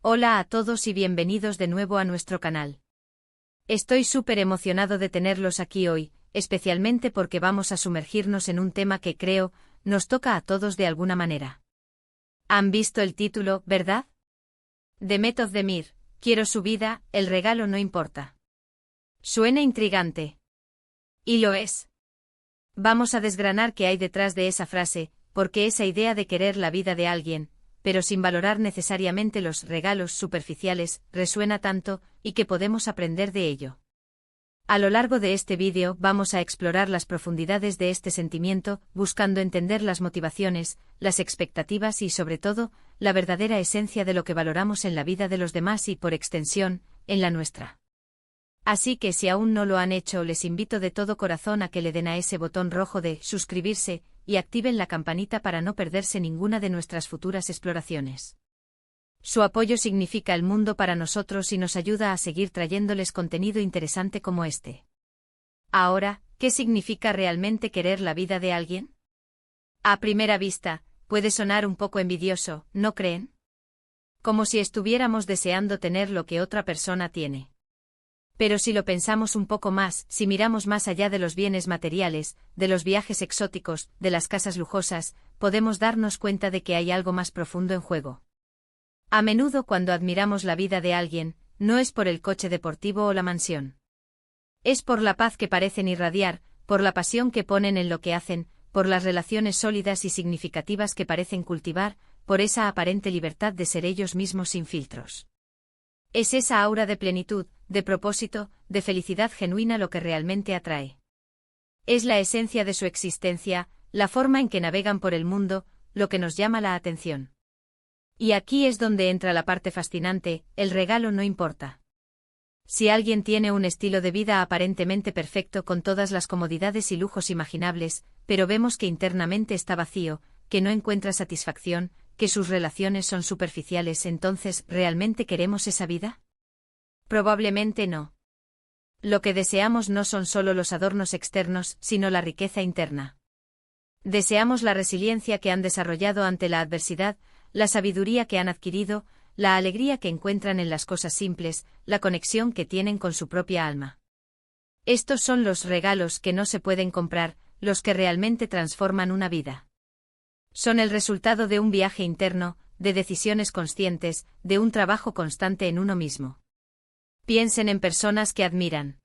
Hola a todos y bienvenidos de nuevo a nuestro canal. Estoy súper emocionado de tenerlos aquí hoy, especialmente porque vamos a sumergirnos en un tema que creo, nos toca a todos de alguna manera. ¿Han visto el título, verdad? Demet Özdemir, quiero su vida, el regalo no importa. Suena intrigante. Y lo es. Vamos a desgranar qué hay detrás de esa frase, porque esa idea de querer la vida de alguien, pero sin valorar necesariamente los regalos superficiales, resuena tanto, y que podemos aprender de ello. A lo largo de este vídeo vamos a explorar las profundidades de este sentimiento, buscando entender las motivaciones, las expectativas y sobre todo, la verdadera esencia de lo que valoramos en la vida de los demás y por extensión, en la nuestra. Así que si aún no lo han hecho, les invito de todo corazón a que le den a ese botón rojo de suscribirse y activen la campanita para no perderse ninguna de nuestras futuras exploraciones. Su apoyo significa el mundo para nosotros y nos ayuda a seguir trayéndoles contenido interesante como este. Ahora, ¿qué significa realmente querer la vida de alguien? A primera vista, puede sonar un poco envidioso, ¿no creen? Como si estuviéramos deseando tener lo que otra persona tiene. Pero si lo pensamos un poco más, si miramos más allá de los bienes materiales, de los viajes exóticos, de las casas lujosas, podemos darnos cuenta de que hay algo más profundo en juego. A menudo cuando admiramos la vida de alguien, no es por el coche deportivo o la mansión. Es por la paz que parecen irradiar, por la pasión que ponen en lo que hacen, por las relaciones sólidas y significativas que parecen cultivar, por esa aparente libertad de ser ellos mismos sin filtros. Es esa aura de plenitud, de propósito, de felicidad genuina lo que realmente atrae. Es la esencia de su existencia, la forma en que navegan por el mundo, lo que nos llama la atención. Y aquí es donde entra la parte fascinante, el regalo no importa. Si alguien tiene un estilo de vida aparentemente perfecto con todas las comodidades y lujos imaginables, pero vemos que internamente está vacío, que no encuentra satisfacción, que sus relaciones son superficiales, entonces, ¿realmente queremos esa vida? Probablemente no. Lo que deseamos no son solo los adornos externos, sino la riqueza interna. Deseamos la resiliencia que han desarrollado ante la adversidad, la sabiduría que han adquirido, la alegría que encuentran en las cosas simples, la conexión que tienen con su propia alma. Estos son los regalos que no se pueden comprar, los que realmente transforman una vida. Son el resultado de un viaje interno, de decisiones conscientes, de un trabajo constante en uno mismo. Piensen en personas que admiran.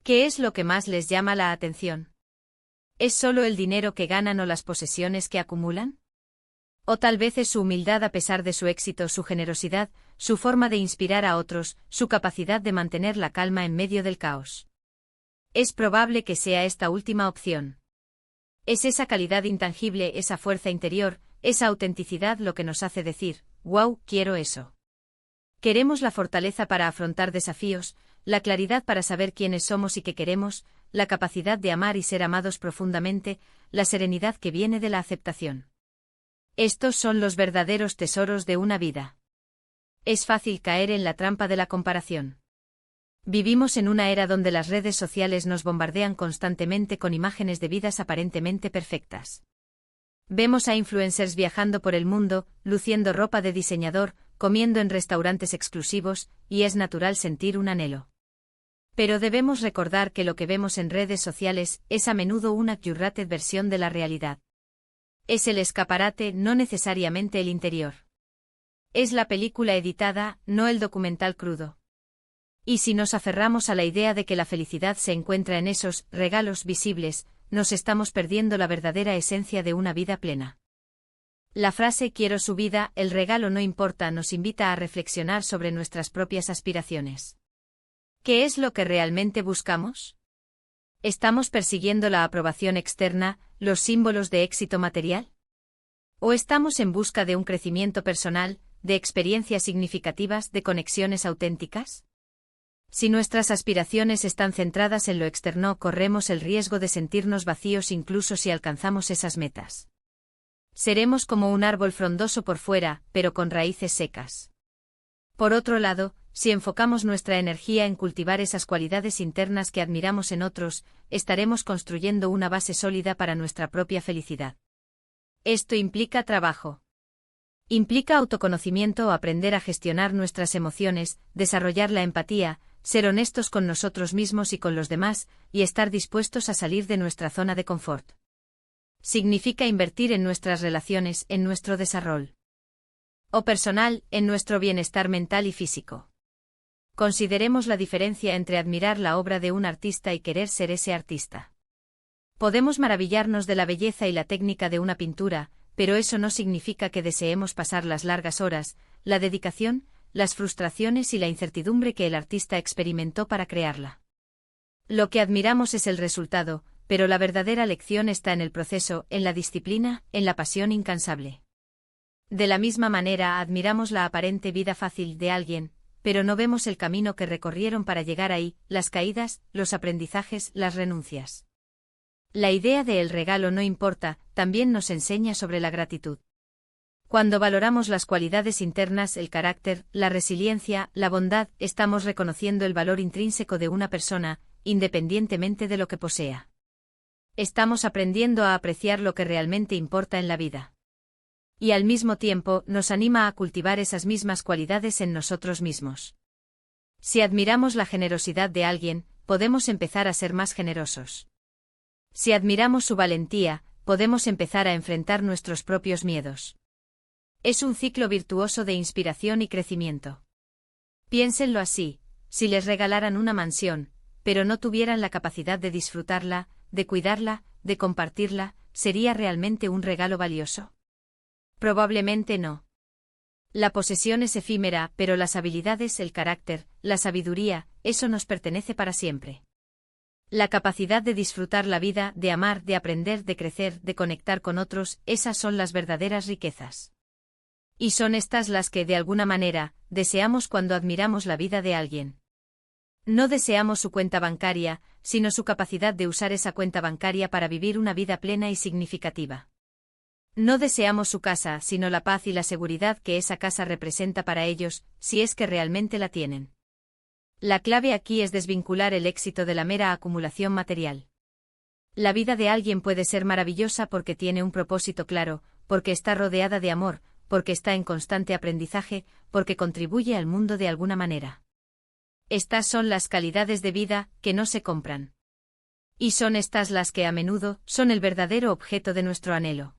¿Qué es lo que más les llama la atención? ¿Es solo el dinero que ganan o las posesiones que acumulan? O tal vez es su humildad a pesar de su éxito, su generosidad, su forma de inspirar a otros, su capacidad de mantener la calma en medio del caos. Es probable que sea esta última opción. Es esa calidad intangible, esa fuerza interior, esa autenticidad lo que nos hace decir, wow, quiero eso. Queremos la fortaleza para afrontar desafíos, la claridad para saber quiénes somos y qué queremos, la capacidad de amar y ser amados profundamente, la serenidad que viene de la aceptación. Estos son los verdaderos tesoros de una vida. Es fácil caer en la trampa de la comparación. Vivimos en una era donde las redes sociales nos bombardean constantemente con imágenes de vidas aparentemente perfectas. Vemos a influencers viajando por el mundo, luciendo ropa de diseñador, comiendo en restaurantes exclusivos, y es natural sentir un anhelo. Pero debemos recordar que lo que vemos en redes sociales es a menudo una curated versión de la realidad. Es el escaparate, no necesariamente el interior. Es la película editada, no el documental crudo. Y si nos aferramos a la idea de que la felicidad se encuentra en esos regalos visibles, nos estamos perdiendo la verdadera esencia de una vida plena. La frase quiero su vida, el regalo no importa nos invita a reflexionar sobre nuestras propias aspiraciones. ¿Qué es lo que realmente buscamos? ¿Estamos persiguiendo la aprobación externa, los símbolos de éxito material? ¿O estamos en busca de un crecimiento personal, de experiencias significativas, de conexiones auténticas? Si nuestras aspiraciones están centradas en lo externo, corremos el riesgo de sentirnos vacíos incluso si alcanzamos esas metas. Seremos como un árbol frondoso por fuera, pero con raíces secas. Por otro lado, si enfocamos nuestra energía en cultivar esas cualidades internas que admiramos en otros, estaremos construyendo una base sólida para nuestra propia felicidad. Esto implica trabajo. Implica autoconocimiento o aprender a gestionar nuestras emociones, desarrollar la empatía, ser honestos con nosotros mismos y con los demás, y estar dispuestos a salir de nuestra zona de confort. Significa invertir en nuestras relaciones, en nuestro desarrollo o personal, en nuestro bienestar mental y físico. Consideremos la diferencia entre admirar la obra de un artista y querer ser ese artista. Podemos maravillarnos de la belleza y la técnica de una pintura, pero eso no significa que deseemos pasar las largas horas, la dedicación, las frustraciones y la incertidumbre que el artista experimentó para crearla. Lo que admiramos es el resultado, pero la verdadera lección está en el proceso, en la disciplina, en la pasión incansable. De la misma manera admiramos la aparente vida fácil de alguien, pero no vemos el camino que recorrieron para llegar ahí, las caídas, los aprendizajes, las renuncias. La idea de el regalo no importa, también nos enseña sobre la gratitud. Cuando valoramos las cualidades internas, el carácter, la resiliencia, la bondad, estamos reconociendo el valor intrínseco de una persona, independientemente de lo que posea. Estamos aprendiendo a apreciar lo que realmente importa en la vida. Y al mismo tiempo, nos anima a cultivar esas mismas cualidades en nosotros mismos. Si admiramos la generosidad de alguien, podemos empezar a ser más generosos. Si admiramos su valentía, podemos empezar a enfrentar nuestros propios miedos. Es un ciclo virtuoso de inspiración y crecimiento. Piénsenlo así, si les regalaran una mansión, pero no tuvieran la capacidad de disfrutarla, de cuidarla, de compartirla, ¿sería realmente un regalo valioso? Probablemente no. La posesión es efímera, pero las habilidades, el carácter, la sabiduría, eso nos pertenece para siempre. La capacidad de disfrutar la vida, de amar, de aprender, de crecer, de conectar con otros, esas son las verdaderas riquezas. Y son estas las que, de alguna manera, deseamos cuando admiramos la vida de alguien. No deseamos su cuenta bancaria, sino su capacidad de usar esa cuenta bancaria para vivir una vida plena y significativa. No deseamos su casa, sino la paz y la seguridad que esa casa representa para ellos, si es que realmente la tienen. La clave aquí es desvincular el éxito de la mera acumulación material. La vida de alguien puede ser maravillosa porque tiene un propósito claro, porque está rodeada de amor, porque está en constante aprendizaje, porque contribuye al mundo de alguna manera. Estas son las calidades de vida que no se compran. Y son estas las que a menudo son el verdadero objeto de nuestro anhelo.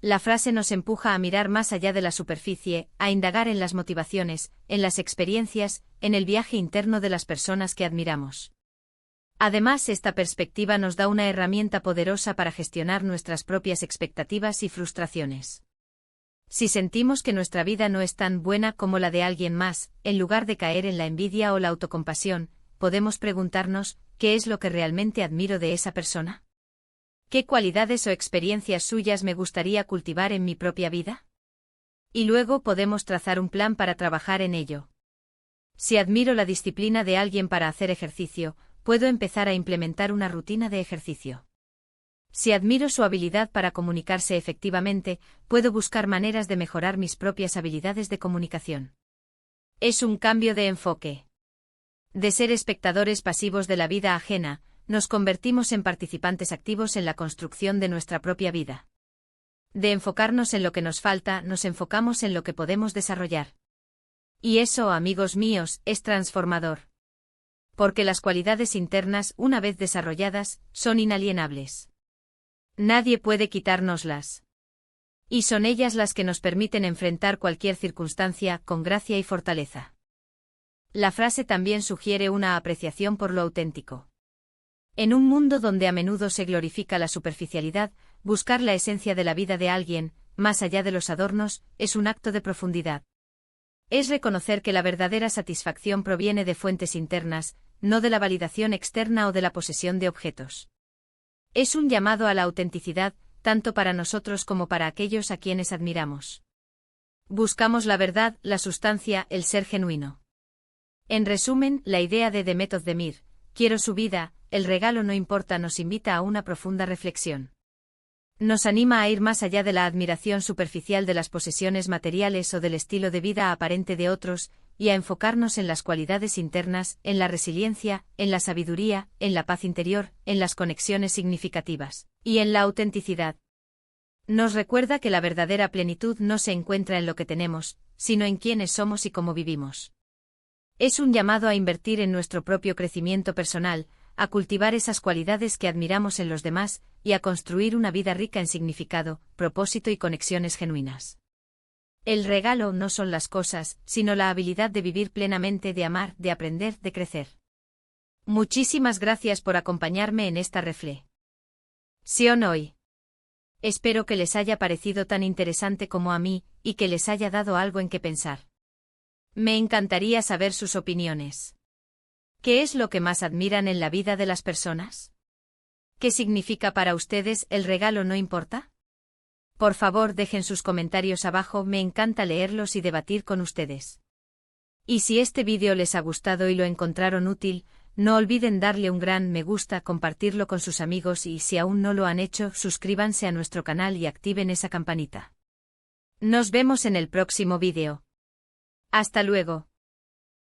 La frase nos empuja a mirar más allá de la superficie, a indagar en las motivaciones, en las experiencias, en el viaje interno de las personas que admiramos. Además, esta perspectiva nos da una herramienta poderosa para gestionar nuestras propias expectativas y frustraciones. Si sentimos que nuestra vida no es tan buena como la de alguien más, en lugar de caer en la envidia o la autocompasión, podemos preguntarnos, ¿qué es lo que realmente admiro de esa persona? ¿Qué cualidades o experiencias suyas me gustaría cultivar en mi propia vida? Y luego podemos trazar un plan para trabajar en ello. Si admiro la disciplina de alguien para hacer ejercicio, puedo empezar a implementar una rutina de ejercicio. Si admiro su habilidad para comunicarse efectivamente, puedo buscar maneras de mejorar mis propias habilidades de comunicación. Es un cambio de enfoque. De ser espectadores pasivos de la vida ajena, nos convertimos en participantes activos en la construcción de nuestra propia vida. De enfocarnos en lo que nos falta, nos enfocamos en lo que podemos desarrollar. Y eso, amigos míos, es transformador. Porque las cualidades internas, una vez desarrolladas, son inalienables. Nadie puede quitárnoslas. Y son ellas las que nos permiten enfrentar cualquier circunstancia con gracia y fortaleza. La frase también sugiere una apreciación por lo auténtico. En un mundo donde a menudo se glorifica la superficialidad, buscar la esencia de la vida de alguien, más allá de los adornos, es un acto de profundidad. Es reconocer que la verdadera satisfacción proviene de fuentes internas, no de la validación externa o de la posesión de objetos. Es un llamado a la autenticidad, tanto para nosotros como para aquellos a quienes admiramos. Buscamos la verdad, la sustancia, el ser genuino. En resumen, la idea de The Method de Mir, quiero su vida, el regalo no importa, nos invita a una profunda reflexión. Nos anima a ir más allá de la admiración superficial de las posesiones materiales o del estilo de vida aparente de otros, y a enfocarnos en las cualidades internas, en la resiliencia, en la sabiduría, en la paz interior, en las conexiones significativas, y en la autenticidad. Nos recuerda que la verdadera plenitud no se encuentra en lo que tenemos, sino en quiénes somos y cómo vivimos. Es un llamado a invertir en nuestro propio crecimiento personal, a cultivar esas cualidades que admiramos en los demás, y a construir una vida rica en significado, propósito y conexiones genuinas. El regalo no son las cosas, sino la habilidad de vivir plenamente, de amar, de aprender, de crecer. Muchísimas gracias por acompañarme en esta reflexión hoy. Espero que les haya parecido tan interesante como a mí, y que les haya dado algo en qué pensar. Me encantaría saber sus opiniones. ¿Qué es lo que más admiran en la vida de las personas? ¿Qué significa para ustedes el regalo no importa? Por favor, dejen sus comentarios abajo, me encanta leerlos y debatir con ustedes. Y si este vídeo les ha gustado y lo encontraron útil, no olviden darle un gran me gusta, compartirlo con sus amigos y si aún no lo han hecho, suscríbanse a nuestro canal y activen esa campanita. Nos vemos en el próximo vídeo. Hasta luego.